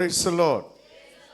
Praise the Lord.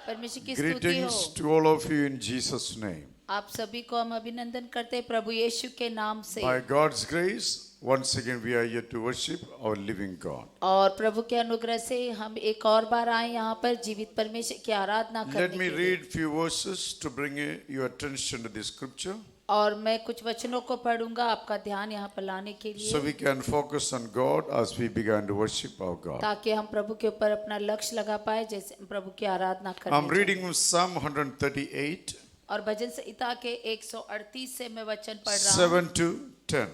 परमेश्वर की स्तुति हो। Greetings to all of you in Jesus' name. आप सभी को हम अभिनंदन करते हैं प्रभु यीशु के नाम से। By God's grace, once again we are here to worship our living God. और प्रभु के अनुग्रह से हम एक और बार आए यहाँ पर जीवित परमेश्वर की आराधना करने Let me के लिए। read few verses to bring your attention to this scripture, और मैं कुछ वचनों को पढ़ूंगा आपका ध्यान यहाँ पर लाने के so लिए, we can focus on God as we begin to worship our God. ताकि हम प्रभु के ऊपर अपना लक्ष्य लगा पाए जैसे हम प्रभु की आराधना I'm करने reading from Psalm 138, और भजन संहिता के 138 से मैं वचन पढ़ रहा हूँ, 7 to 10.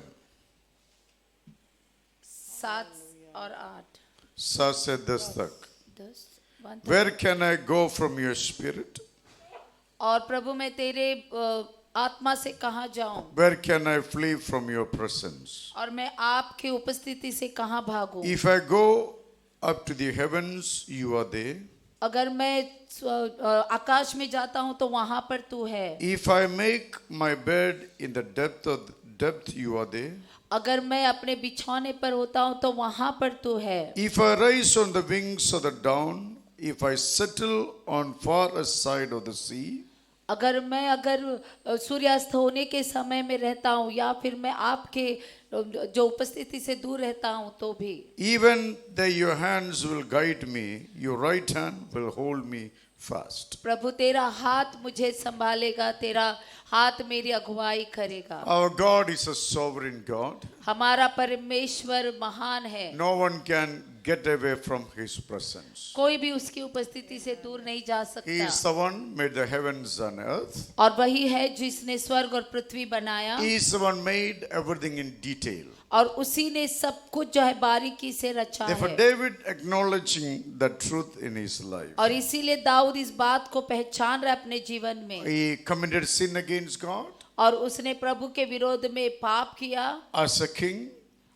7 और 8 7 से 10 तक. 10 1 तक। Where can I go from your spirit? और प्रभु मैं तेरे आत्मा से कहाँ जाऊं, Where can I flee from your presence? और मैं आपकी उपस्थिति से कहाँ भागूं। If I go up to the heavens, you are there. अगर मैं आकाश में जाता हूँ तो वहां पर तू है। If I make my bed in the depth, you are there. अगर मैं अपने बिछौने पर होता हूँ तो वहां पर तू है। If I rise on the wings of the dawn, if I settle on far side of the sea, अगर सूर्यास्त होने के समय में रहता हूँ या फिर मैं आपके जो उपस्थिति से दूर रहता हूँ तो भी, even though your hands will guide me, your right hand will hold me fast. प्रभु तेरा हाथ मुझे संभालेगा, तेरा हाथ मेरी अगुवाई करेगा। Our God is a sovereign God. हमारा परमेश्वर महान है। No one can get away from His presence. कोई भी उसकी उपस्थिति से दूर नहीं जा He is सकता। the one made the heavens and earth. और वही है जिसने स्वर्ग और पृथ्वी बनाया, He is the one made everything in detail. और उसी ने सब कुछ जो है बारीकी से रचा Therefore, है। David acknowledging the truth in his life. और इसीलिए दाऊद इस बात को पहचान रहा अपने जीवन में, He committed sin against God और उसने प्रभु के विरोध में पाप किया, as a king,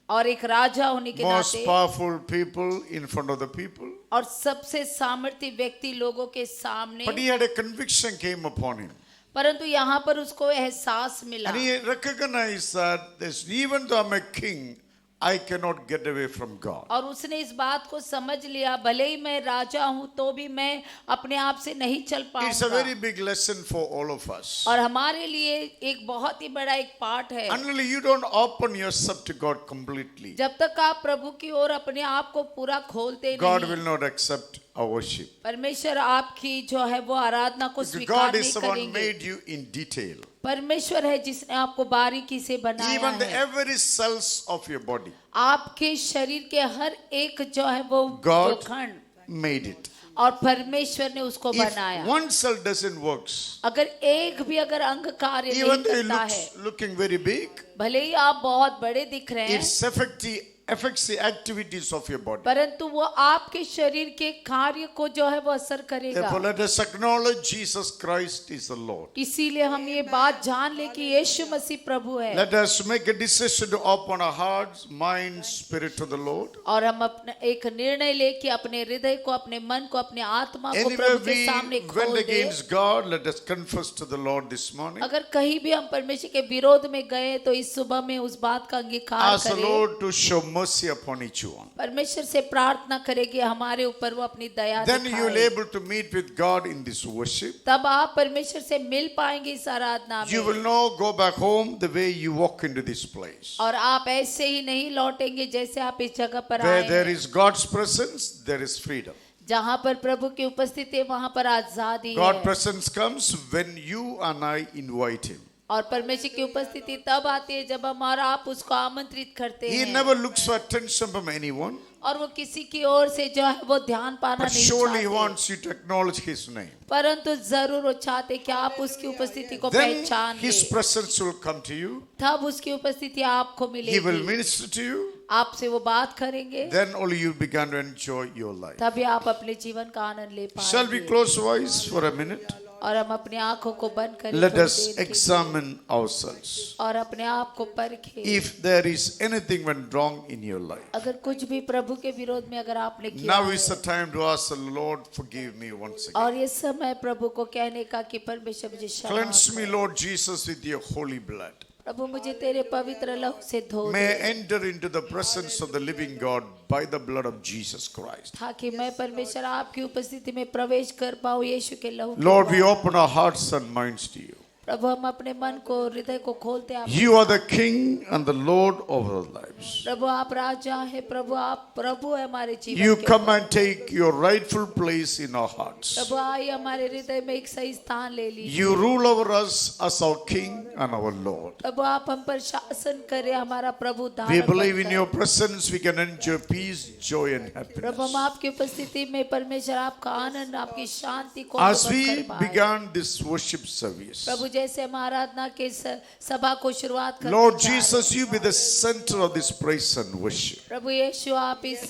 और एक राजा होने के most नाते, powerful people in front of the people. और सबसे सामर्थ्य व्यक्ति लोगों के सामने। But he had a conviction came upon him. परंतु यहाँ पर उसको एहसास मिला, And he recognized that this, even though I'm a king, I cannot get away from God. और उसने इस बात को समझ लिया, भले ही मैं राजा हूँ तो भी मैं अपने आप से नहीं चल It's a very पाऊंगा। big lesson for all of us. और हमारे लिए एक बहुत ही बड़ा एक पाठ है। Until you don't open yourself to God completely, जब तक आप प्रभु की ओर अपने आप को पूरा खोलते God नहीं, will not accept our worship. परमेश्वर आपकी जो है वो आराधना को God स्वीकार is नहीं the one करेंगे। made you in detail. परमेश्वर है जिसने आपको बारीकी से बनाया Even the है। every cells of your body, आपके शरीर के हर एक जो है वो God खंड, made it. और परमेश्वर ने उसको If बनाया। one cell doesn't work, अगर एक भी अगर अंग कार्य नहीं even though it करता है, looks looking very big, भले ही आप बहुत बड़े दिख रहे हैं, it affects the activities of your body. परंतु वो आपके शरीर के कार्य को जो है वो असर करेगा। Therefore, let us acknowledge Jesus Christ is the Lord. इसीलिए हम ये बात जान ले कि यीशु मसीह प्रभु है, Let us make a decision to open our hearts, mind, spirit to the Lord. और हम अपना एक निर्णय ले कि अपने हृदय को, अपने मन को, अपने आत्मा को Anywhere प्रभु के we सामने went खोल दे। against God, let us confess to the Lord this morning. अगर कहीं भी हम परमेश्वर के विरोध में गए तो इस सुबह में उस बात का अंगीकार Ask the करें। Lord to show mercy upon each one. परमेश्वर से प्रार्थना करेंगे हमारे ऊपर वो अपनी दया Then you will दिखाए। able to meet with God in this worship. तब आप परमेश्वर से मिल पाएंगे इस आराधना You में, will not go back home the way you walk into this place. और आप ऐसे ही नहीं लौटेंगे जैसे आप इस जगह पर Where आए there हैं। is God's presence, there is freedom. जहाँ पर प्रभु की उपस्थिति है वहाँ पर आजादी God's है, presence comes when you and I invite Him. और परमेश्वर की उपस्थिति तब आती है जब हम और आप उसको आमंत्रित करते He हैं। never looks for attention from anyone, और वो किसी की ओर से जो है वो ध्यान पाना but नहीं surely He चाहते, wants you to acknowledge His name. परंतु जरूर वो चाहते कि आप उसकी उपस्थिति को Then पहचान His लें। presence will come to you. तब उसकी उपस्थिति आपको He will मिलेगी, minister to you. आपसे वो बात करेंगे, Then only you begin to enjoy your life. तभी आप अपने जीवन का आनंद ले Shall we पाएंगे। close our eyes for a minute? और हम अपनी आंखों को बंद करें Let थोड़ी us देर के लिए, examine ourselves. और अपने आप को परखें। If there is anything went wrong in your life, अगर कुछ भी प्रभु के विरोध में अगर आपने किया now है, is the time to ask the Lord, forgive me once again. और ये समय प्रभु को कहने का कि परमेश्वर मुझे क्षमा Cleanse me, कर। Lord Jesus, with your holy blood. प्रभु मुझे तेरे पवित्र लहू से धो May they, I enter into the presence of the living God by the blood of Jesus Christ. ताकि मैं परमेश्वर आपकी उपस्थिति में प्रवेश कर पाऊँ यीशु के लहू के Lord, we द्वारा। open our hearts and minds to you. प्रभु हम अपने मन को हृदय को खोलते हैं You are the King and the Lord of our lives. प्रभु आप राजा है, प्रभु आप प्रभु है हमारे जीवन You के। come and take your rightful place in our hearts. प्रभु आइए हमारे हृदय में एक सही स्थान ले लीजिए। You rule over us as our King and our Lord. प्रभु आप हम पर शासन करें, हमारा प्रभु दान We believe in your presence we can enjoy peace, joy and Prabhu happiness. हम आपकी उपस्थिति में परमेश्वर आपका आनंद आपकी शांति को As अनुभव we कर पाए। began this worship service, प्रभु जैसे हम आराधना के सभा को शुरुआत करते Lord जा रहे हैं। Jesus, you be the center of this praise and worship. प्रभु यीशु आप इस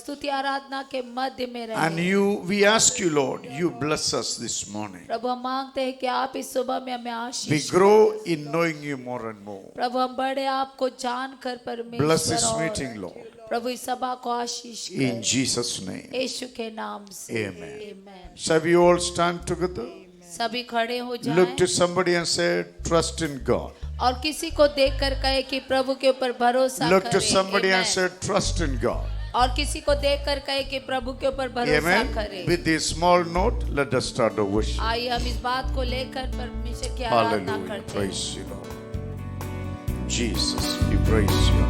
स्तुति आराधना के मध्य में And रहें। we ask you, Lord, you bless us this morning. प्रभु हम मांगते हैं कि आप इस सुबह में हमें We Ashish grow in knowing you more and more. प्रभु हम बड़े आपको जान कर Bless this परमेश्वर meeting, और Lord. प्रभु इस सभा को आशीष In करें Jesus' name. यीशु के नाम से Amen. आमीन। Shall we all stand together? सभी खड़े हो Look जाएं to somebody and say, trust in God. और किसी को देखकर कहे कि प्रभु के ऊपर भरोसा Look to करें। somebody and Amen। say, trust in God. और किसी को देखकर कहे कि प्रभु के ऊपर भरोसा Amen. करें। With this small note, let us start the worship. आइए हम इस बात को लेकर परमेश्वर की आराधना Hallelujah. करते हैं। Praise you, Lord. Jesus, we praise you.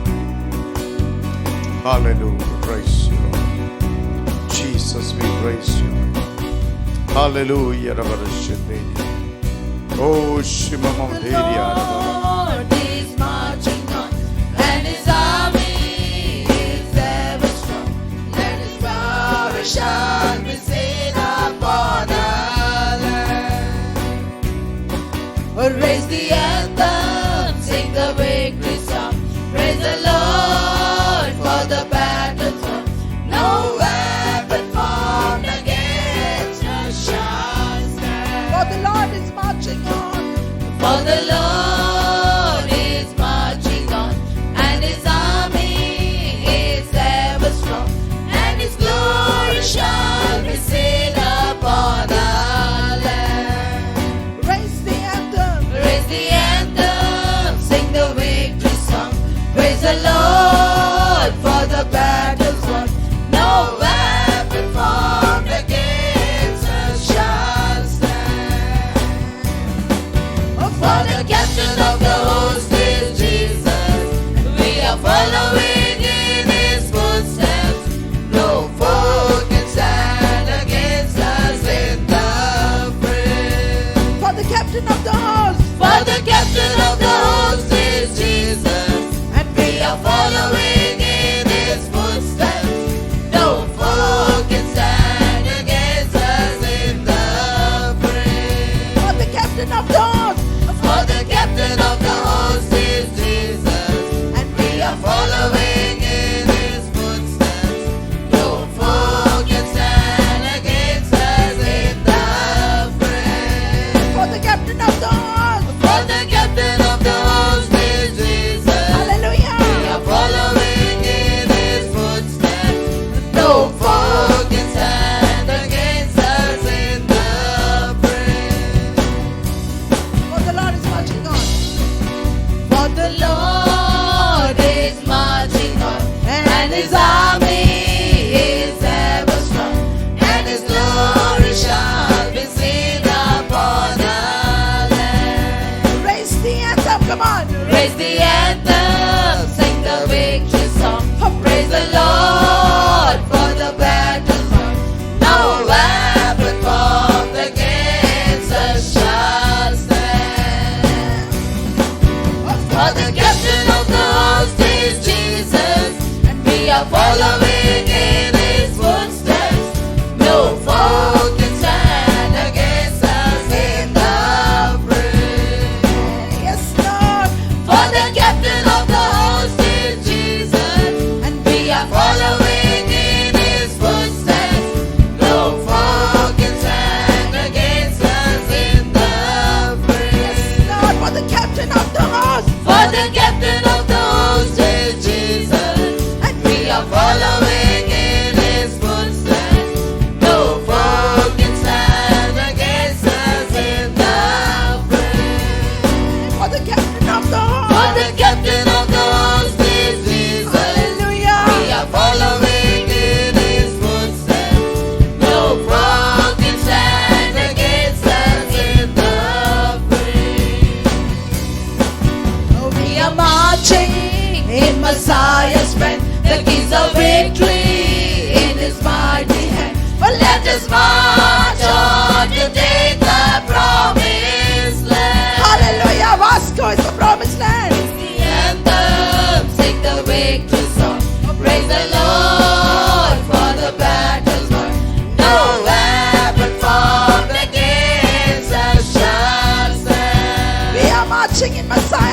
Hallelujah. Praise you, Lord. Jesus, we praise you. Hallelujah. Rabarashadenya. Oh, Shimamam Deria. Lord is marching on, and his army is ever strong. Let his power shine be seen upon our land. Raise the anthem, sing the victory song. Praise the Lord for the battle's won. No weapon formed against us shall stand. For the Lord is marching on. For the Lord is marching on, and his army is ever strong, and his glory shall be seen upon our land. Raise the anthem. Raise the anthem, sing the victory song. Praise the Lord for the battle's won. No weapon formed against us shall stand. For the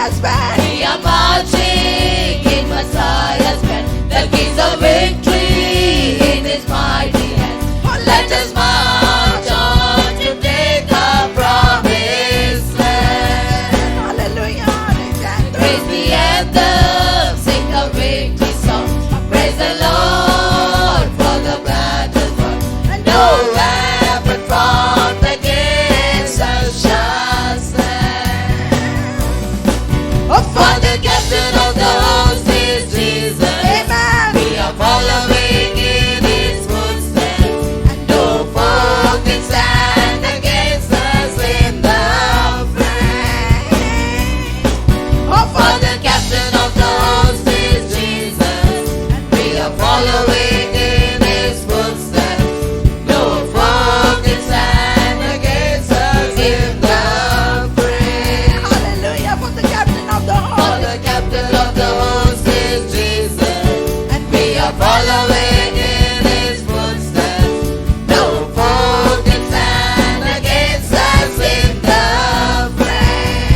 Messiah's band. We are marching in Messiah's band. The keys of victory in His mighty hand. Let us march on to take our promised land. Hallelujah. Praise the anthem, sing the victory song. Praise the Lord for the battle won. And no weapon formed against us shall stand. For the captain of the host is Jesus. Amen. We are following in His footsteps. And no foe can stand against us in the fray. For the captain of the host is Jesus. And we are following in His footsteps. No foe can stand against us in the fray. Hallelujah. For the captain of the For host. the captain of the host is Jesus, and we are following in His footsteps. No foe can stand against us in the fray.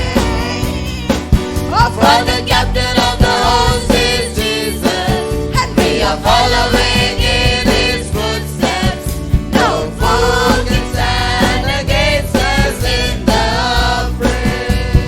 For the captain of the host is Jesus, and we are following in His footsteps. No foe can stand against us in the fray.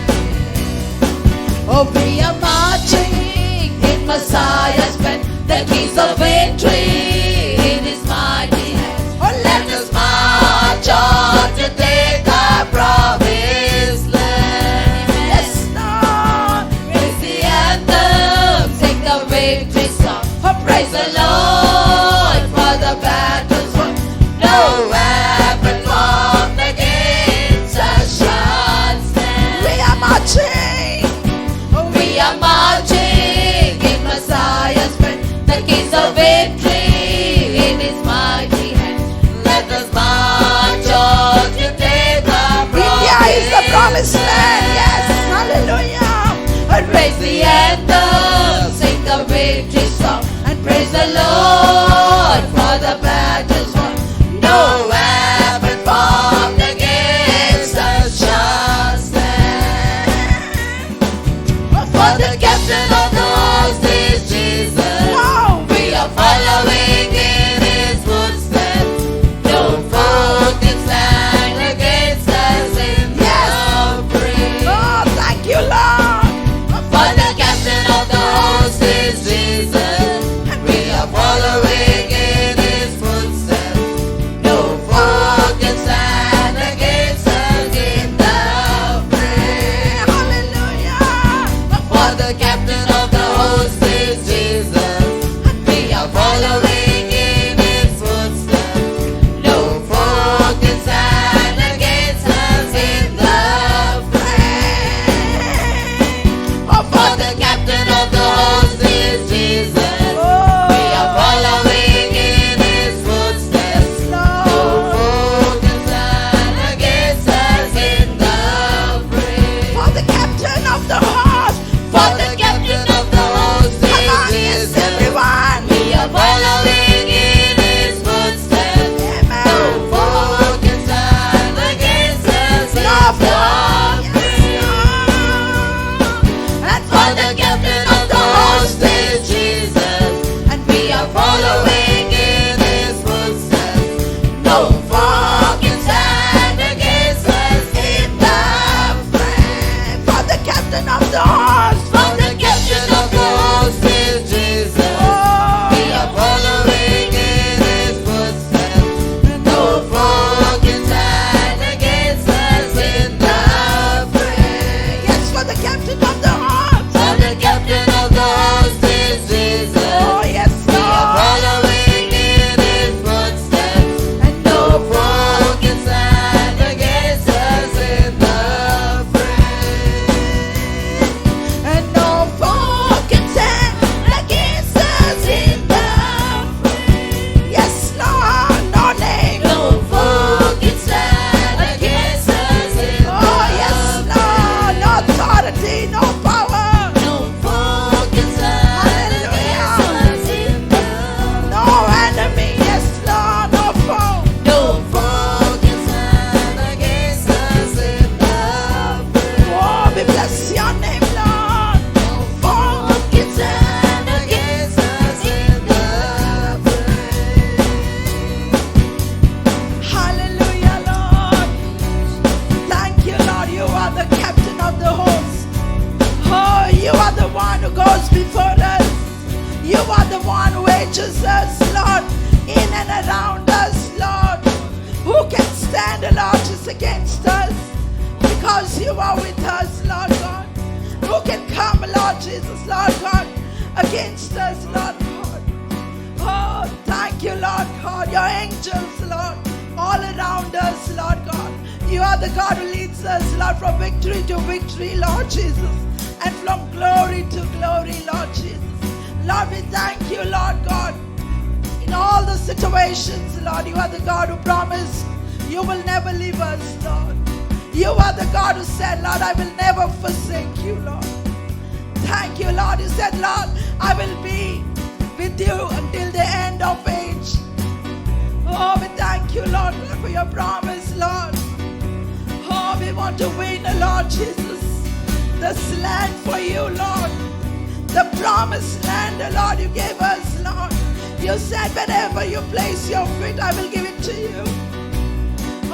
Oh, we are marching in Messiah's band. The keys of victory in His mighty hand. Oh, let us march on to take our promised land. Yes, Lord. Praise the anthem, sing the victory song. Oh, praise the Lord for the battles won. No weapon formed against us shall stand. We are marching. We are marching in Messiah's band. The keys of victory in His mighty hand. Let us march on to take our India is the promised land. Yes. land. Hallelujah. And praise the anthem, sing the victory song, and praise the Lord for the battles won. No weapon formed against us shall stand. For the captain of the host is Jesus. Oh. We are following in His footsteps. No foe can stand against us in the fray. Oh, thank you, Lord. For the captain of the host is Jesus, and we are following in His footsteps. Lord, is against us. Because you are with us, Lord God. Who can come, Lord Jesus, Lord God, against us, Lord God? Oh, thank you, Lord God. Your angels, Lord, all around us, Lord God. You are the God who leads us, Lord, from victory to victory, Lord Jesus, and from glory to glory, Lord Jesus. Lord, we thank you, Lord God. In all the situations, Lord, you are the God who promised you will never leave us, Lord. You are the God who said, Lord, I will never forsake you, Lord. Thank you, Lord. You said, Lord, I will be with you until the end of age. Oh, we thank you, Lord, for your promise, Lord. Oh, we want to win, Lord Jesus, this land for you, Lord. The promised land, Lord, you gave us, Lord. You said, wherever you place your feet, I will give it to you.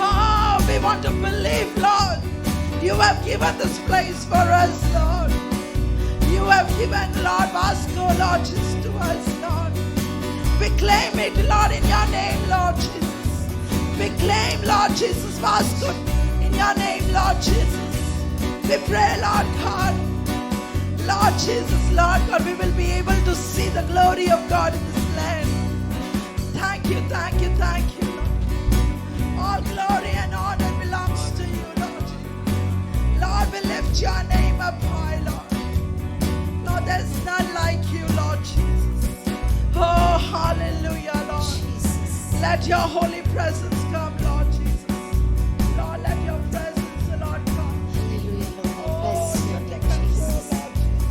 Oh, we want to believe, Lord. You have given this place for us, Lord. You have given, Lord, Vasco, Lord, Jesus, to us, Lord. We claim it, Lord, in your name, Lord Jesus. We claim, Lord Jesus, Vasco, in your name, Lord Jesus. We pray, Lord God, Lord Jesus, Lord God, we will be able to see the glory of God in this land. Thank you, thank you, thank you, Lord. All glory and honor belongs to you, Lord. Lord, we lift your name up high, Lord. Lord, there's none like you, Lord Jesus. Oh, hallelujah, Lord. Jesus. Let your holy presence come, Lord Jesus. Lord, let your presence, Lord, come. Hallelujah, Lord. I Oh, bless your take name, control, Jesus. Lord Jesus.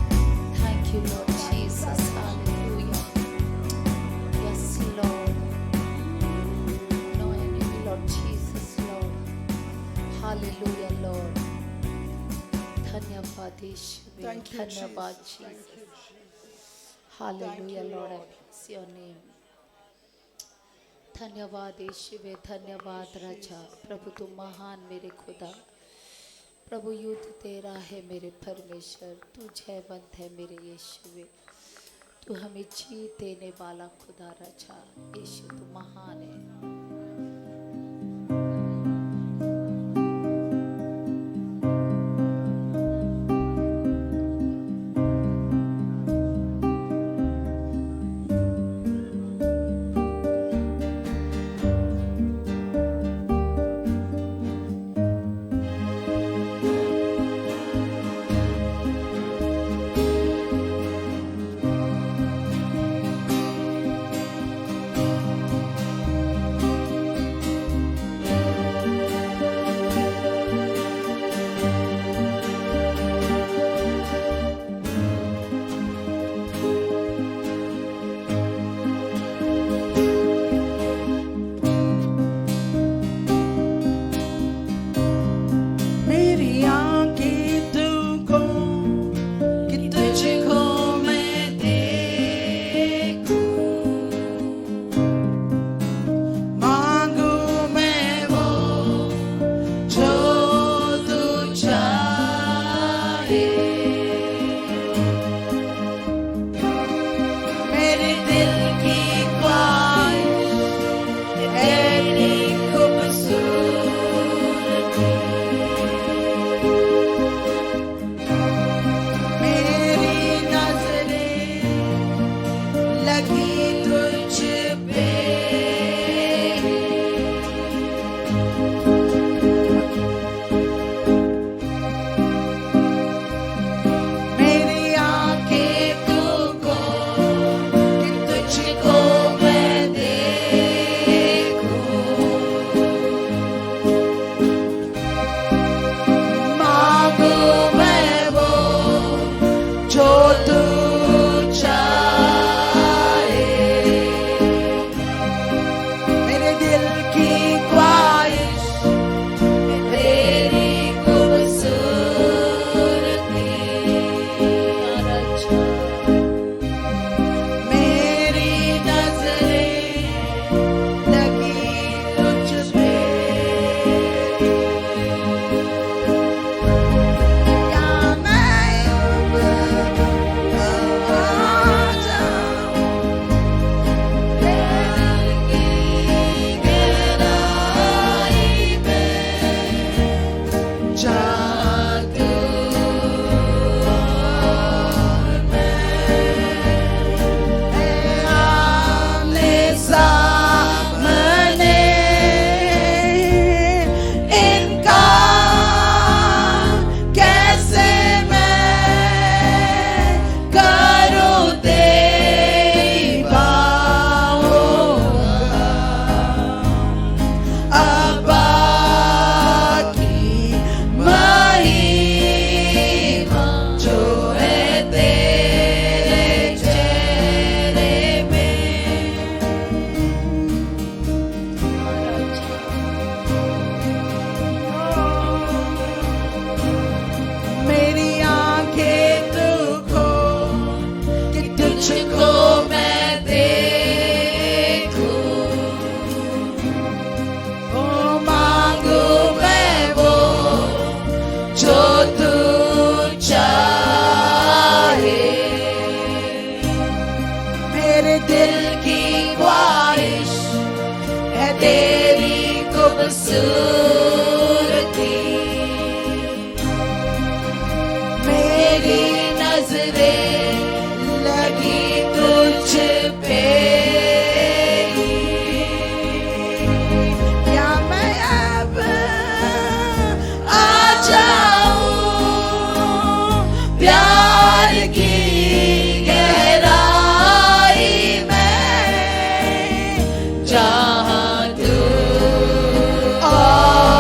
Thank you, Lord Jesus. Hallelujah. Yes, Lord. No enemy, Lord Jesus, Lord. Hallelujah, Lord. धन्यवाद यीशुवे. Thank you, धन्यवाद Jesus. Jesus. Thank you, Jesus. Hallelujah, you, Lord. I Lord. bless your name. धन्यवाद यीशुवे. धन्यवाद राजा. प्रभु तुम महान मेरे खुदा. प्रभु युद्ध तेरा है मेरे परमेश्वर. तू जयवंत है मेरे यीशुवे. तू हमें जीत देने वाला खुदा राजा. यीशु तू महान है. खूबसूरती मेरी नजरें लगी तुझ पे ही। क्या मैं अब आ जाऊं प्यार की गहराई में जहाँ तू और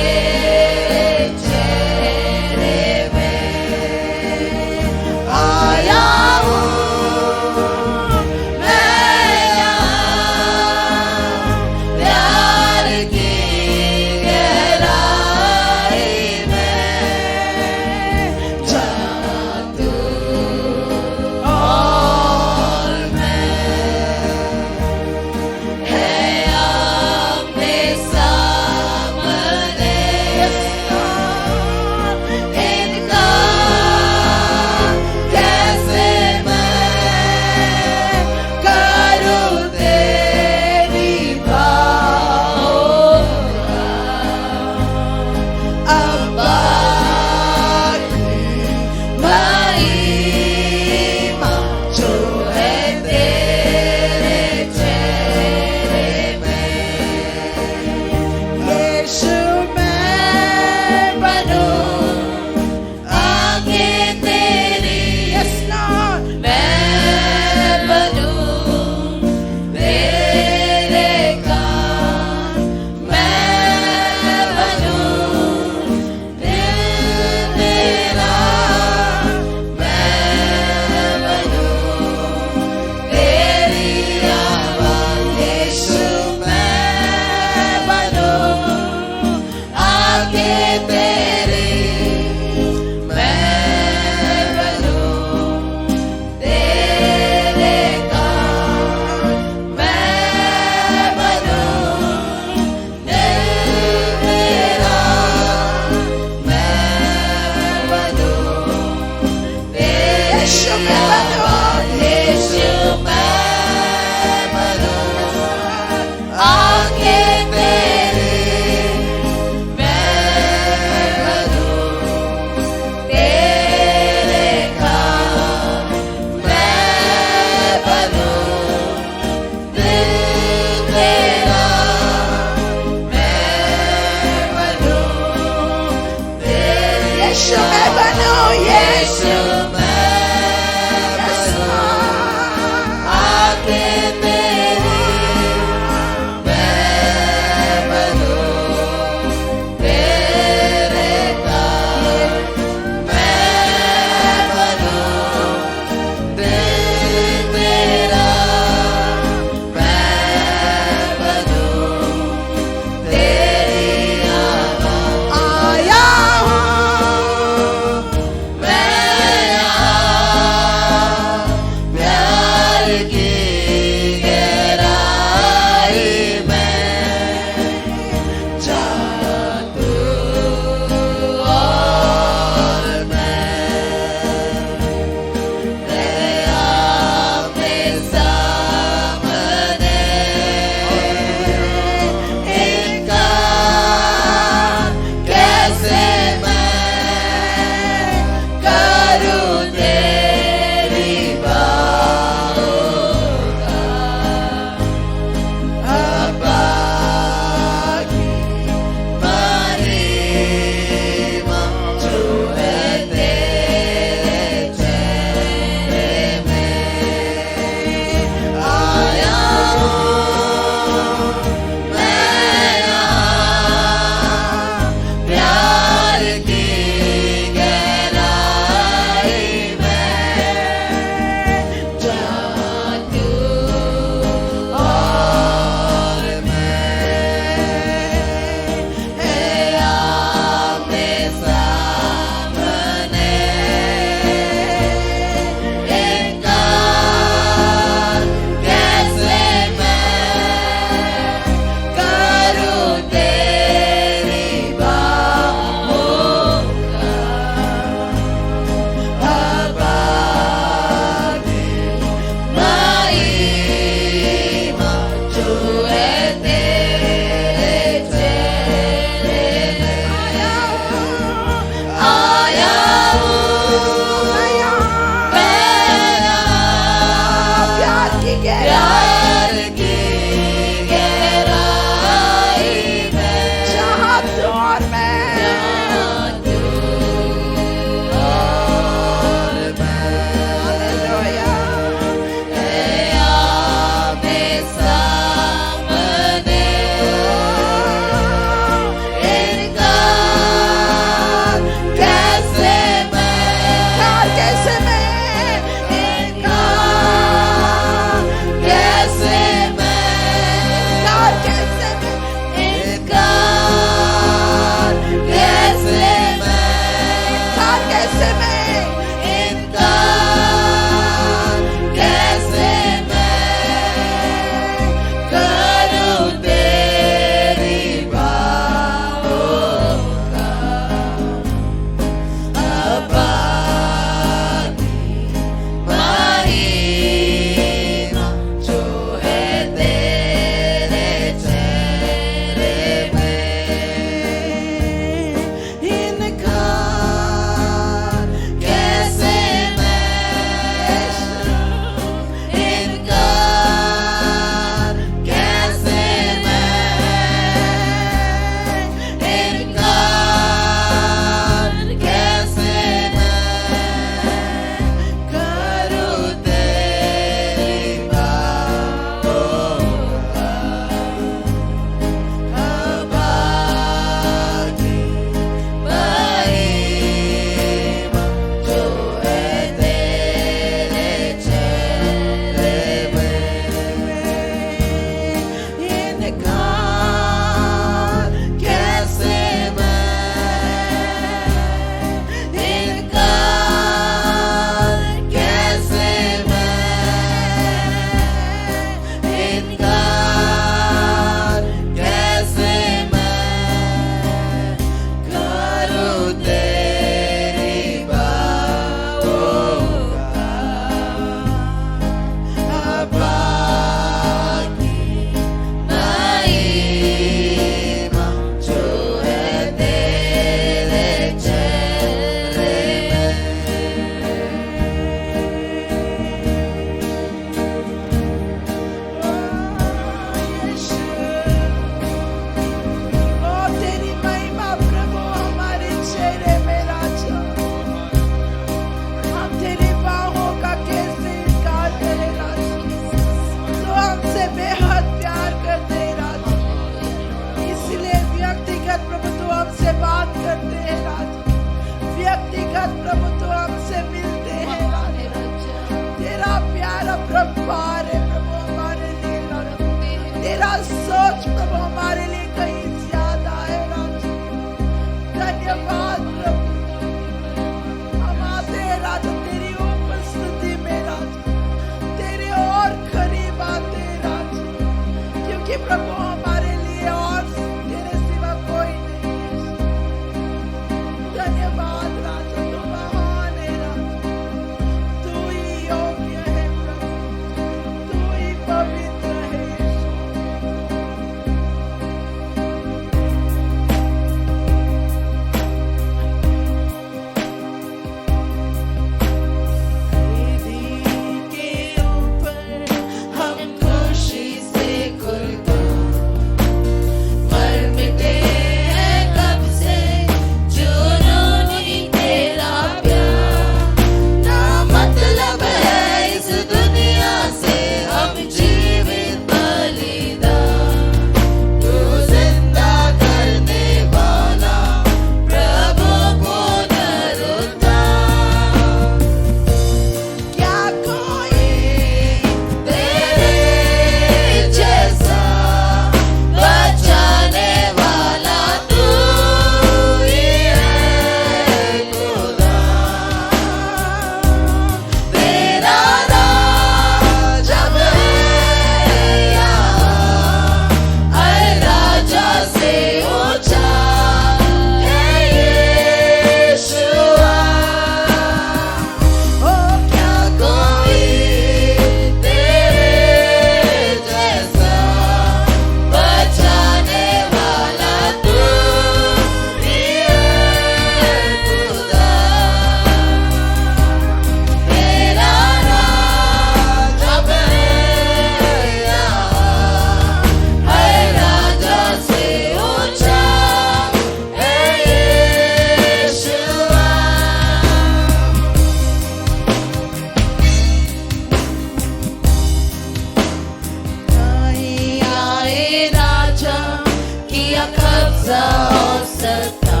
ऐसा हो सकता।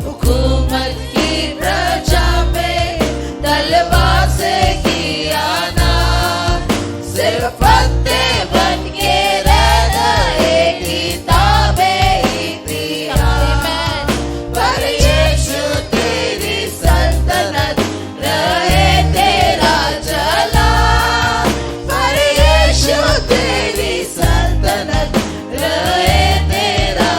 हुकूमत की प्रजा पे तलवार से किया ना, सिर्फ पत्ते बन के रह गए किताबे इतिहास। पर यीशु तेरी सल्तनत रहे तेरा चला, पर यीशु तेरी सल्तनत रहे तेरा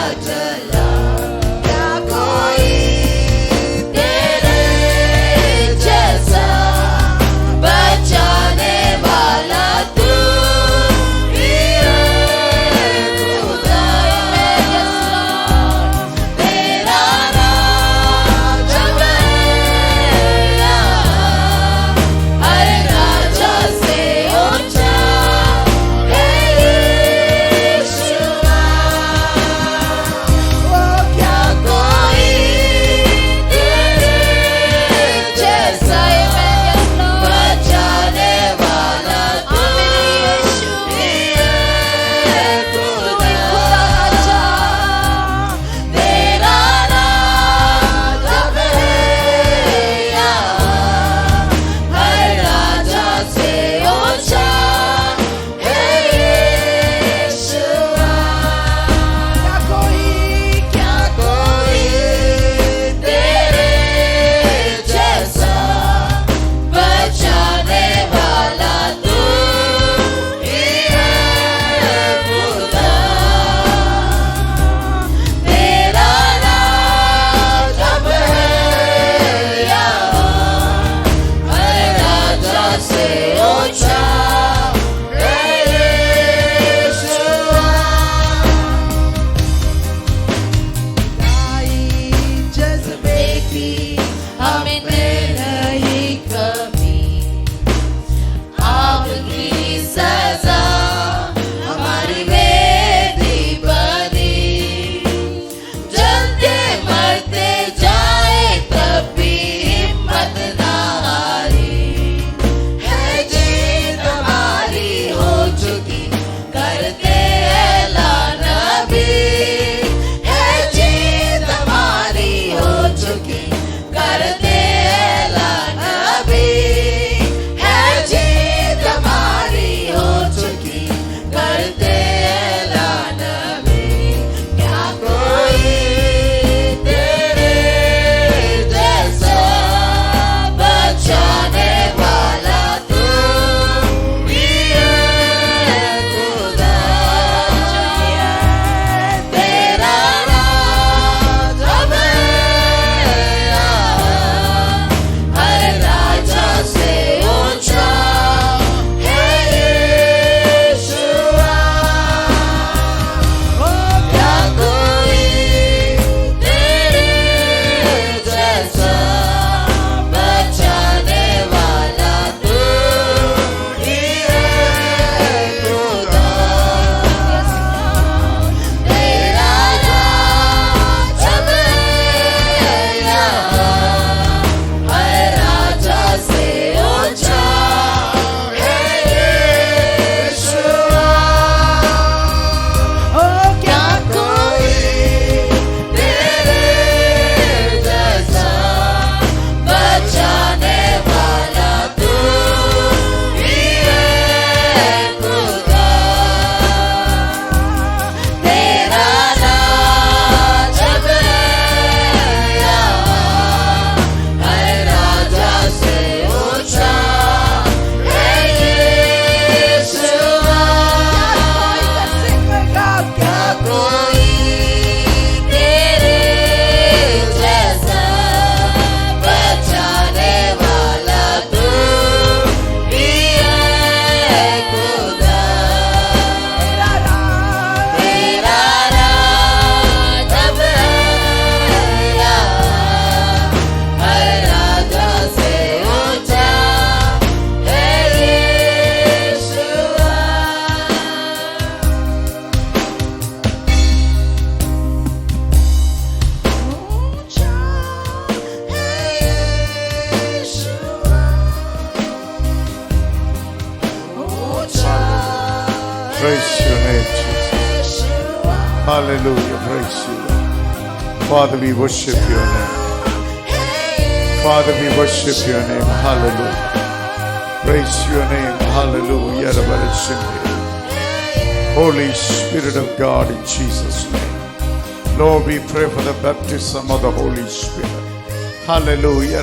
Hallelujah. Praise you, Lord. Father, we worship your name. Father, we worship your name. Hallelujah. Praise your name. Hallelujah. Holy Spirit of God, in Jesus' name. Lord, we pray for the baptism of the Holy Spirit. Hallelujah.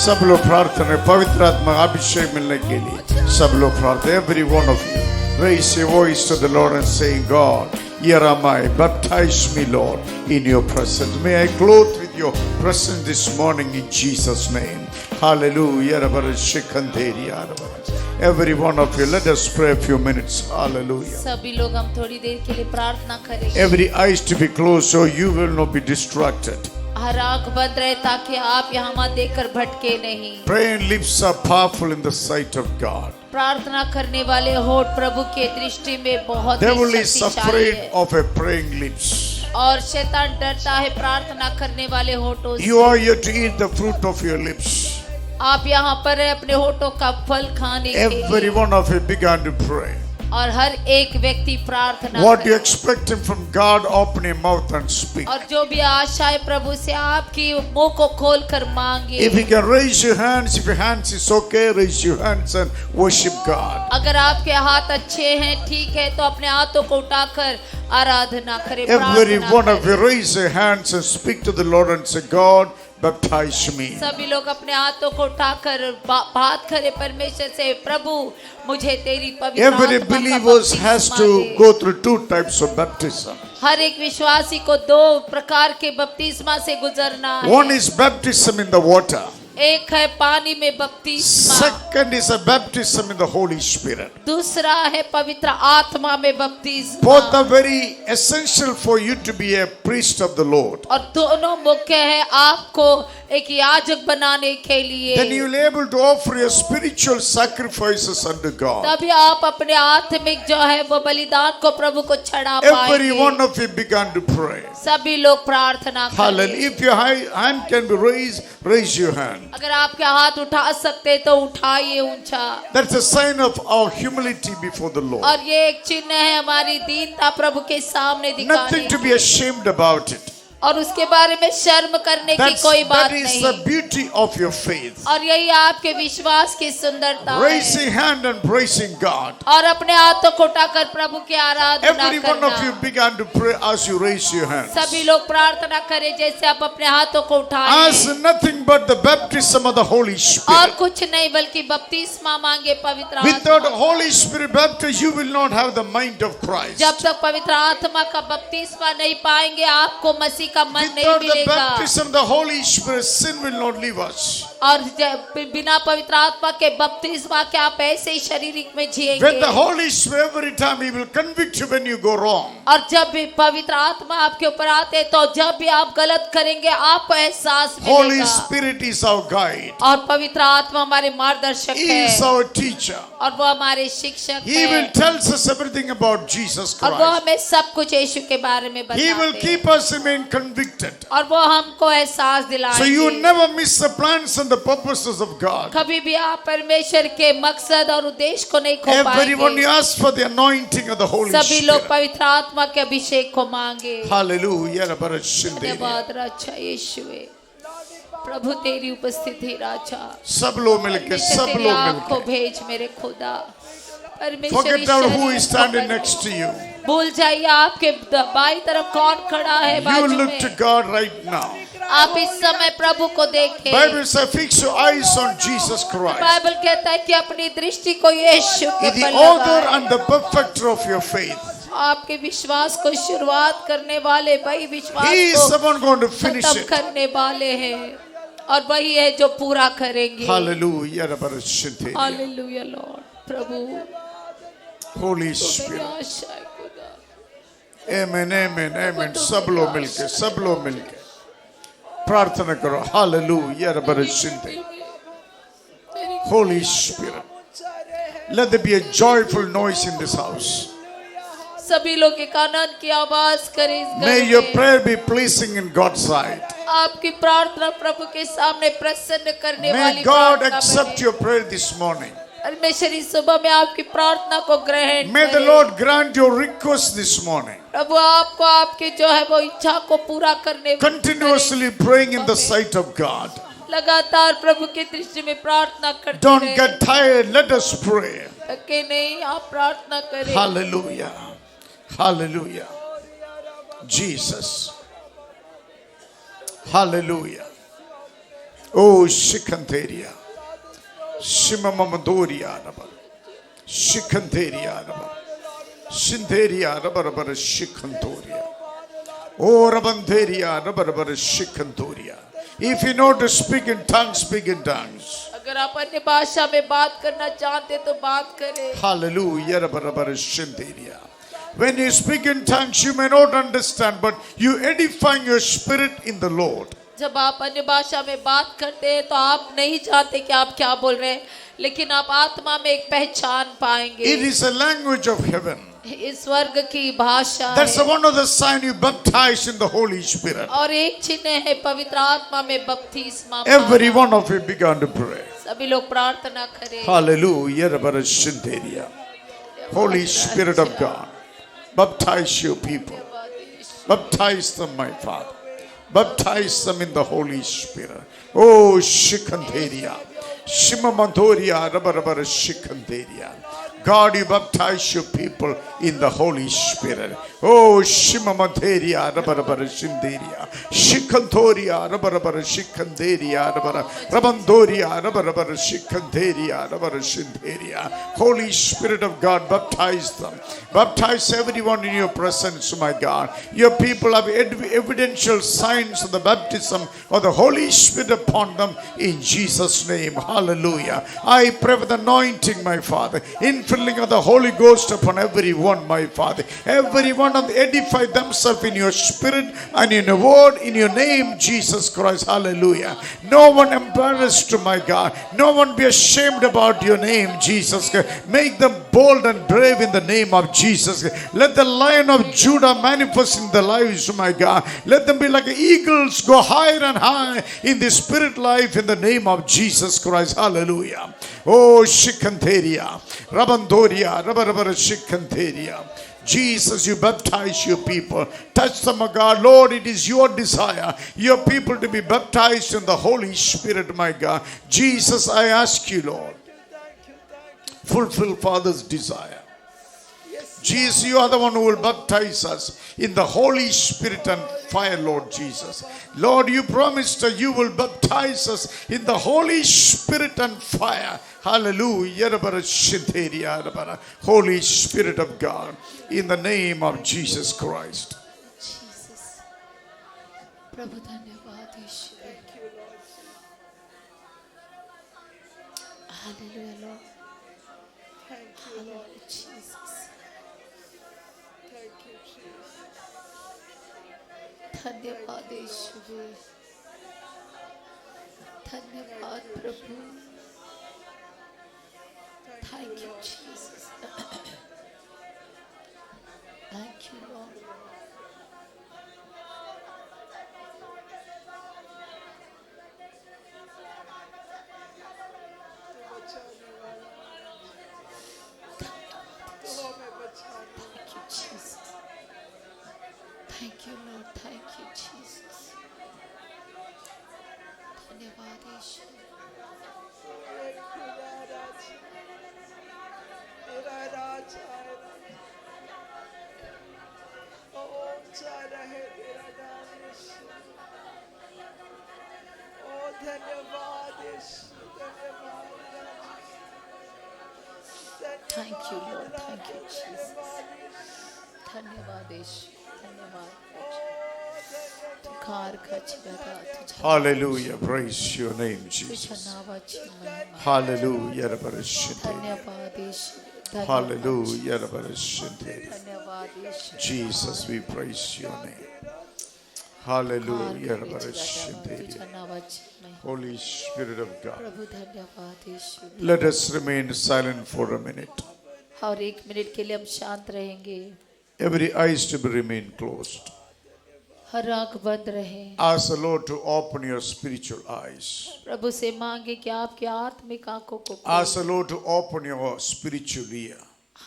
सब लोग प्रार्थना पवित्र आत्मा अभिषेक मिलने के लिए सब लोग प्रार्थना. Every one of you raise your voice to the Lord and say, God, here am I, baptize me, Lord, in your presence. May I clothe with your presence this morning in Jesus' name. Hallelujah. Every one of you, let us pray a few minutes. Hallelujah. सभी लोग हम थोड़ी देर के लिए प्रार्थना करेंगे. Every eyes to be closed so you will not be distracted. हर आंख बंद रहे ताकि आप यहाँ मत देखकर भटके नहीं. Praying lips are powerful in the sight of God. प्रार्थना करने वाले होठ प्रभु के दृष्टि में बहुत Devil ही is शक्तिशाली afraid है. of a praying lips. और शैतान डरता है प्रार्थना करने वाले होठों से. You are here to eat the fruit of your lips. आप यहाँ पर हैं अपने होठों का फल खाने के Every लिए. one of you began to pray. और हर एक व्यक्ति प्रार्थना What you करे. expecting from God, open your mouth and speak. और जो भी आशा है प्रभु से आपकी मुंह को खोल कर मांगे. If you can raise your hands, if your hands is okay, raise your hands and worship God. अगर आपके हाथ अच्छे हैं ठीक है तो अपने हाथों को उठाकर आराधना करें. Every प्रार्थना one of करें. you raise your hands and speak to the Lord and say, God, baptize me. सभी लोग अपने हाथों को उठाकर बात करें परमेश्वर से. प्रभु मुझे तेरी पवित्र Every आत्मा का believer बपतिस्मा has they. to go through two types of baptism. हर एक विश्वासी को दो प्रकार के बपतिस्मा से गुजरना One है. is baptism in the water. एक है पानी में बपतिस्मा. Second is a baptism in the Holy Spirit. दूसरा है पवित्र आत्मा में बपतिस्मा. Both are very essential for you to be a priest of the Lord. और दोनों मुख्य है आपको एक याजक बनाने के लिए. Then you will be able to offer your spiritual sacrifices unto God. तभी आप अपने आत्मिक जो है वो बलिदान को प्रभु को चढ़ा Every पाएंगे. one of you began to pray. सभी लोग प्रार्थना Hallelujah. करें. If your hand can be raised, raise your hand. अगर आपके हाथ उठा सकते तो उठाइए ऊंचा. That's a sign of our humility before the Lord. और ये एक चिन्ह है हमारी दीनता प्रभु के सामने दिखाने Nothing to की. be ashamed about it. और उसके बारे में शर्म करने की कोई बात That is नहीं. the beauty of your faith. और यही आपके विश्वास की सुंदरता है. Raising hand and praising God. और अपने हाथों को उठाकर प्रभु की आराधना Every one of you करना. began to pray as you raise your hands. सभी लोग प्रार्थना करें जैसे आप अपने हाथों को उठाएं. As nothing but the baptism of the Holy और Spirit. कुछ नहीं बल्कि बपतिस्मा मांगे पवित्र Without आत्मा. Holy Spirit baptism, you will not have the mind of Christ. जब तक पवित्र आत्मा का बपतिस्मा नहीं पाएंगे आपको मसीह का मन नहीं Without the मिलेगा. baptism of the Holy Spirit, sin will not leave us. और बिना पवित्र आत्मा के बपतिस्मा के आप ऐसे ही शारीरिक में When जिएंगे. the Holy Spirit, every time He will convict you when you go wrong. और जब भी पवित्र आत्मा आपके ऊपर आते हैं, तो जब भी आप गलत करेंगे आपको एहसास Holy मिलेगा. Spirit is our guide. और पवित्र आत्मा हमारे मार्गदर्शक He है is our teacher. और वो हमारे शिक्षक He will है. tell us everything about Jesus और वो Christ. हमें सब कुछ यीशु के बारे में He will बताते हैं. keep us remain convicted. और वो हमको एहसास So you दिलाएंगे. never miss the plans and the purposes of God. कभी भी आप परमेश्वर के मकसद और उद्देश्य को नहीं खो Everyone पाएंगे. asks for the anointing of the Holy सभी लोग Spirit. पवित्र आत्मा के अभिषेक को मांगे. Hallelujah. धन्यवाद राजा यीशुवे. प्रभु तेरी उपस्थिति राजा. सब लोग मिलके सब तेरी लोग आँख को मिलके. भेज मेरे खुदा. परमेश्वर Forget out who शरीर is को standing पकड़ो. next to you. भूल जाइए आपके बाई तरफ कौन खड़ा है You बाजू look to में. God right now. आप इस समय प्रभु को देखें. Bible says, fix your eyes on Jesus Christ. Bible कहता है कि अपनी दृष्टि को यीशु He के is the पर author लगाएं. and the perfecter of your faith. आपके विश्वास को शुरुआत करने वाले वही विश्वास He is को someone going to finish खत्म it. करने वाले हैं और वही है जो पूरा करेंगे. Hallelujah. Hallelujah lord. प्रभु Holy मेरी Spirit. आशा है खुदा. Amen, amen, amen. सब लोग मिलके सब लोग मिलके प्रार्थना करो. Hallelujah. Holy Spirit. Let there be a joyful noise in this house. सभी लोग एक आनंद की आवाज करें इस घर May your में. prayer be pleasing in God's sight. आपकी प्रार्थना प्रभु के सामने प्रसन्न करने May वाली God प्रार्थना accept बने. your prayer this morning. परमेश्वर इस सुबह में आपकी प्रार्थना को ग्रहण May the करे. Lord grant your request this morning. प्रभु आपको आपके जो है वो इच्छा को पूरा करने Continuously praying in the sight of God. लगातार प्रभु के दृष्टि में प्रार्थना करते Don't रहें। get tired. Let us pray. थके नहीं, आप प्रार्थना करें। Hallelujah. Hallelujah. Jesus. Hallelujah. Oh, Shikanteria. Shimamadoria. Shikanteria. Shinteria. Shikantoria. Oh, Rabanteria. Shikantoria. If you know to speak in tongues, speak in tongues. अगर आप अन्य भाषा में बात करना चाहते तो बात करें। Hallelujah. When you speak in tongues, you may not understand, but you edifying your spirit in the Lord. जब आप अन्य भाषा में बात करते हैं तो आप नहीं जानते कि आप क्या बोल रहे हैं, लेकिन आप आत्मा में एक पहचान पाएंगे। It is a language of heaven. इस स्वर्ग की भाषा That's है। one of the signs you baptize in the Holy Spirit. और एक चिन्ह है पवित्र आत्मा में बपतिस्मा। Every one of you began to pray. सभी लोग प्रार्थना करें। Hallelujah. Holy Spirit of God, baptize your people. Baptize them, my Father. Baptize them in the Holy Spirit. Oh, Shikanteria. Shimamantoria, Rabara Shikanteria. God, you baptize your people in the Holy Spirit. Oh, Shimamanteria, Rabara Shinderia. Shikantoria, Rabara Shikanderia, Rabandoria, Rabara Shikanderia, Rabara Shinderia. Holy Spirit of God, baptize them. Baptize everyone in your presence, my God. Your people have evidential signs of the baptism of the Holy Spirit upon them in Jesus' name. Hallelujah. I pray for the anointing, my Father, infilling of the Holy Ghost upon everyone, my Father. Everyone of edify themselves in your spirit and in your word, in your name, Jesus Christ. Hallelujah. No one embarrassed, my God. No one be ashamed about your name, Jesus Christ. Make them bold and brave in the name of Jesus. Let the Lion of Judah manifest in their lives, my God. Let them be like eagles, go higher and higher in the spirit life in the name of Jesus Christ. Hallelujah. Oh, Shikanteria, Rabandoria, Rabara Shikanteria. Jesus, you baptize your people. Touch them, O God. Lord, it is your desire, your people to be baptized in the Holy Spirit, my God. Jesus, I ask you, Lord, fulfill Father's desire. Jesus, you are the one who will baptize us in the Holy Spirit and fire, Lord Jesus. Lord, you promised that you will baptize us in the Holy Spirit and fire. Hallelujah. Holy Spirit of God, in the name of Jesus Christ. Jesus. प्रभु धन्यवाद यीशु। Hallelujah, Lord. Hallelujah, Jesus. धन्यवाद यीशु। धन्यवाद प्रभु। Thank you, Jesus. Thank you, Lord. Thank you, Jesus. Thank you, Lord. Thank you, Jesus. धन्यवाद यीशु। Thank you, Lord. Thank you, Jesus. धन्यवाद यीशु। धन्यवाद। तुकार का चिरागा तुझे। Hallelujah. Praise your name, Jesus. तुझे नावाची महिमा। Hallelujah. धन्यवाद यीशु। धन्यवाद Hallelujah. धन्यवाद यीशु। Jesus, we praise your name. Hallelujah. तुझे नावाची महिमा। Holy Spirit of God. प्रभु धन्यवाद यीशु। Let us remain silent for a minute. और एक मिनट के लिए हम शांत रहेंगे। Every eyes to be remain closed. हर आंख बंद रहे। Ask the Lord to open your spiritual eyes. प्रभु से मांगे कि आपके आत्मिक आंखों को Ask the Lord to open your spiritual ear.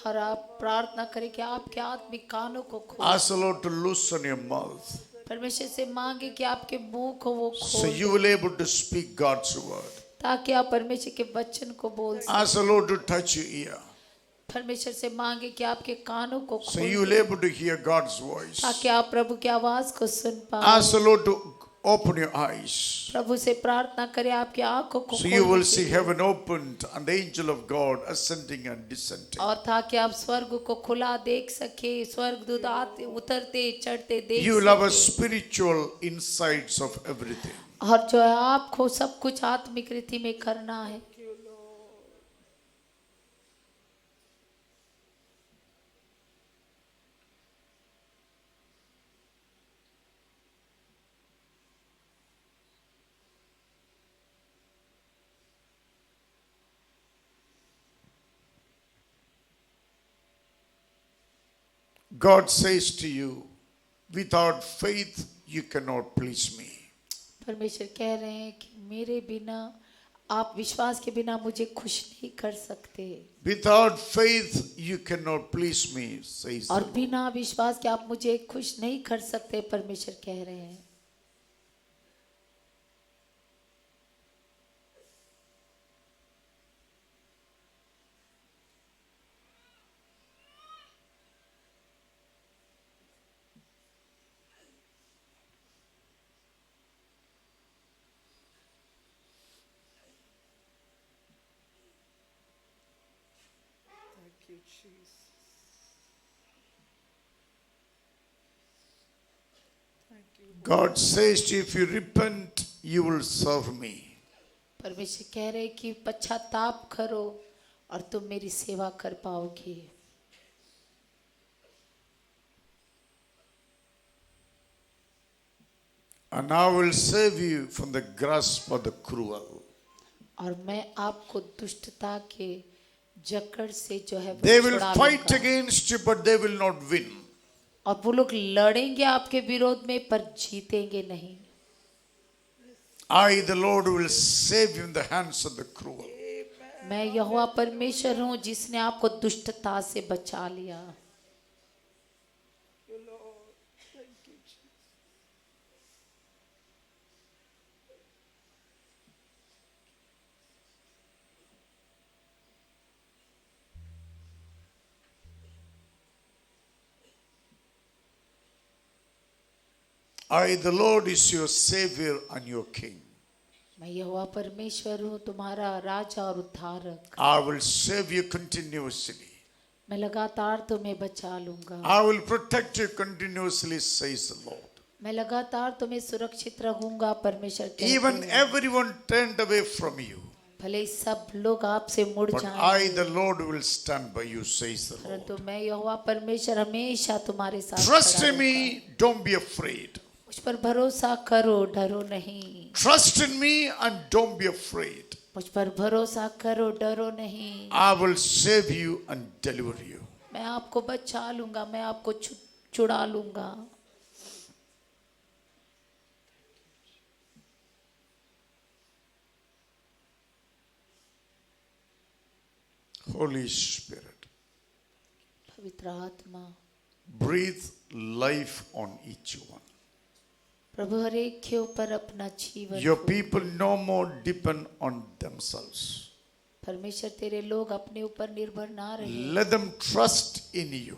और आप प्रार्थना करें कि आपके आत्मिक कानों को खोल। Ask the Lord to loosen your mouth परमेश्वर से मांगे कि आपके मुंह को वो so खोल you will able to speak God's word. ताकि आप परमेश्वर के वचन को बोल सकें। Ask the Lord to touch your ear परमेश्वर से मांगे कि आपके कानों को so खोल you will able to hear God's voice. ताकि आप प्रभु की आवाज को सुन पाए। Ask the Lord to open your eyes प्रभु से प्रार्थना करें आपकी आंखों को so you will खोल see heaven opened and the angel of God ascending and descending. और ताकि आप स्वर्ग को खुला देख सके, स्वर्गदूत आते उतरते चढ़ते देख You will have a सके। spiritual insights of everything. और जो है आपको सब कुछ आत्मिक रीति में करना है। God says to you, without faith you cannot please me. परमेश्वर कह रहे हैं कि मेरे बिना, आप विश्वास के बिना मुझे खुश नहीं कर सकते। Without faith you cannot please me, says the और Lord. बिना विश्वास के आप मुझे खुश नहीं कर सकते, परमेश्वर कह रहे हैं। God says to you, if you repent, you will serve me. परमेश्वर कह रहे हैं कि पश्चाताप करो और तुम मेरी सेवा कर पाओगे। And I will save you from the grasp of the cruel. और मैं आपको दुष्टता के जकड़ से जो है वो They will छुड़ा fight लूंगा। against you, but they will not win. और वो लोग लड़ेंगे आपके विरोध में पर जीतेंगे नहीं। I, the Lord, will save you in the hands of the cruel. मैं यहोवा परमेश्वर हूँ जिसने आपको दुष्टता से बचा लिया। I, the Lord, is your Savior and your King. मैं यहोवा परमेश्वर हूँ तुम्हारा राजा और उद्धारक। I will save you continuously. मैं लगातार तुम्हें बचा लूंगा। I will protect you continuously, says the Lord. मैं लगातार तुम्हें सुरक्षित रखूंगा, परमेश्वर कहते Even हैं। everyone turned away from you, भले ही सब लोग आपसे मुड़ but जाएं, I, the Lord, will stand by you, says the Lord. परंतु मैं यहोवा परमेश्वर हमेशा तुम्हारे साथ Trust खड़ा in me, don't be afraid. रहूंगा। मुझ पर भरोसा करो, डरो नहीं। Trust in me and don't be afraid. मुझ पर भरोसा करो, डरो नहीं। I will save you and deliver you. मैं आपको बचा लूंगा, मैं आपको छुड़ा लूंगा। Holy Spirit, पवित्र आत्मा, breathe life on each one. प्रभु हर एक के ऊपर अपना जीवन Your को- people no more depend on themselves. परमेश्वर तेरे लोग अपने ऊपर निर्भर ना रहे। Let them trust in you.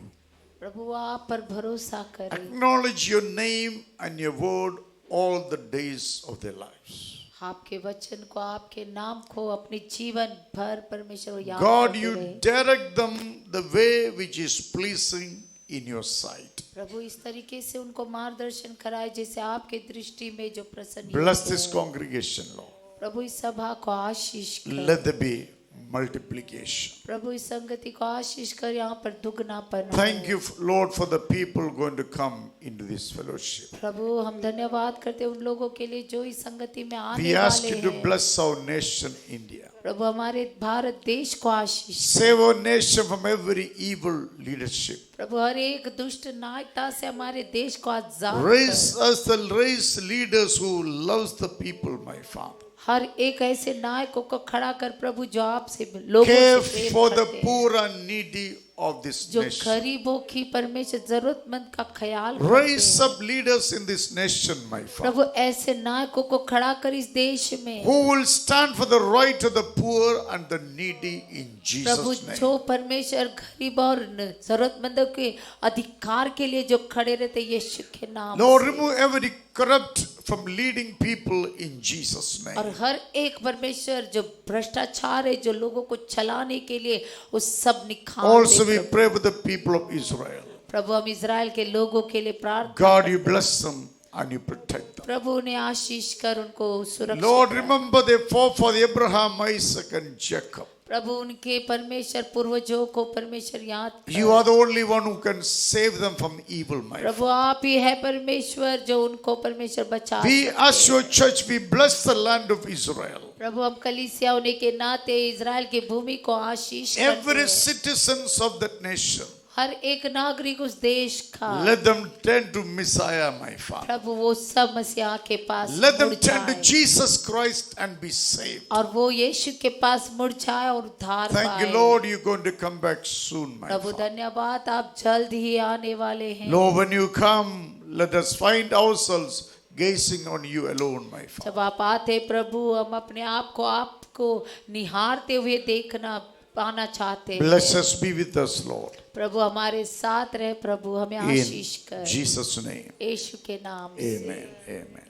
प्रभु वो आप पर भरोसा करें। Acknowledge your name and your word all the days of their lives. आपके वचन को, आपके नाम को अपने जीवन भर परमेश्वर को याद God, करते you रहे। direct them the way which is pleasing in your sight. प्रभु इस तरीके से उनको मार्गदर्शन कराए जैसे आपके दृष्टि में जो प्रसन्न Bless योग्य this है। congregation, Lord. प्रभु इस सभा को आशीष कर। Let there be multiplication. प्रभु इस संगति को आशीष कर, यहाँ पर दुगनापन हो। Thank you, Lord, for the people going to come into this fellowship. प्रभु हम धन्यवाद करते हैं उन लोगों के लिए जो इस संगति में आने We ask वाले you to हैं। bless our nation, India. प्रभु हमारे भारत देश को आशीष कर। Save our nation from every evil leadership. प्रभु हर एक दुष्ट नायकता से हमारे देश को आजाद Raise कर। us the raise leaders who loves the people, my Father. हर एक ऐसे नायकों को खड़ा कर प्रभु जो आपसे लोगों Care से प्रेम for the करते हैं। poor and needy of this जो nation. गरीबों की परमेश्वर जरूरतमंद का ख्याल करते Raise हैं। up leaders in this nation, my Father, प्रभु ऐसे नायकों को खड़ा कर इस देश में। who will stand for the right of the poor and the needy in Prabhu Jesus' name. जो परमेश्वर गरीब और जरूरतमंदों के अधिकार के लिए जो खड़े रहते यीशु के नाम Lord, से। remove every corrupt from leading people in Jesus' और name. हर एक परमेश्वर जो भ्रष्टाचार है जो लोगों को चलाने के लिए उस सब निखार Also, we they Prabhu. pray for the people of Israel. प्रभु हम इजराइल के लोगों के लिए प्रार्थना God, you bless them and you protect them. प्रभु उन्हें आशीष कर उनको सुरक्षित Lord, कर। remember their forefather Abraham, Isaac, and Jacob. प्रभु उनके परमेश्वर पूर्वजों को परमेश्वर याद कर। You are the only one who can save them from evil, my Prabhu Father. आप ही है परमेश्वर जो उनको परमेश्वर बचा We, सकते as हैं। your church, we bless the land of Israel. प्रभु हम कलीसिया होने के नाते इजराइल की भूमि को आशीष करते Every हैं। citizens of that nation, हर एक नागरिक उस देश का let them turn to Messiah, my Father. प्रभु वो सब मसीहा के पास Let them मुड़ turn to जाए Jesus Christ and be saved. और वो यीशु के पास मुड़ जाए और उद्धार Thank you, पाए। Lord. You're going to come back soon, my Prabhu Father. धन्यवाद आप जल्द ही आने वाले हैं। Lord, when you come, let us find ourselves gazing on you alone, my Father. जब आप आते प्रभु हम अपने आप को आपको निहारते हुए देखना पाना चाहते हैं। Bless us, be with us, Lord. प्रभु हमारे साथ रहे प्रभु हमें In आशीष कर Jesus' name. यीशु के नाम से Amen. Amen.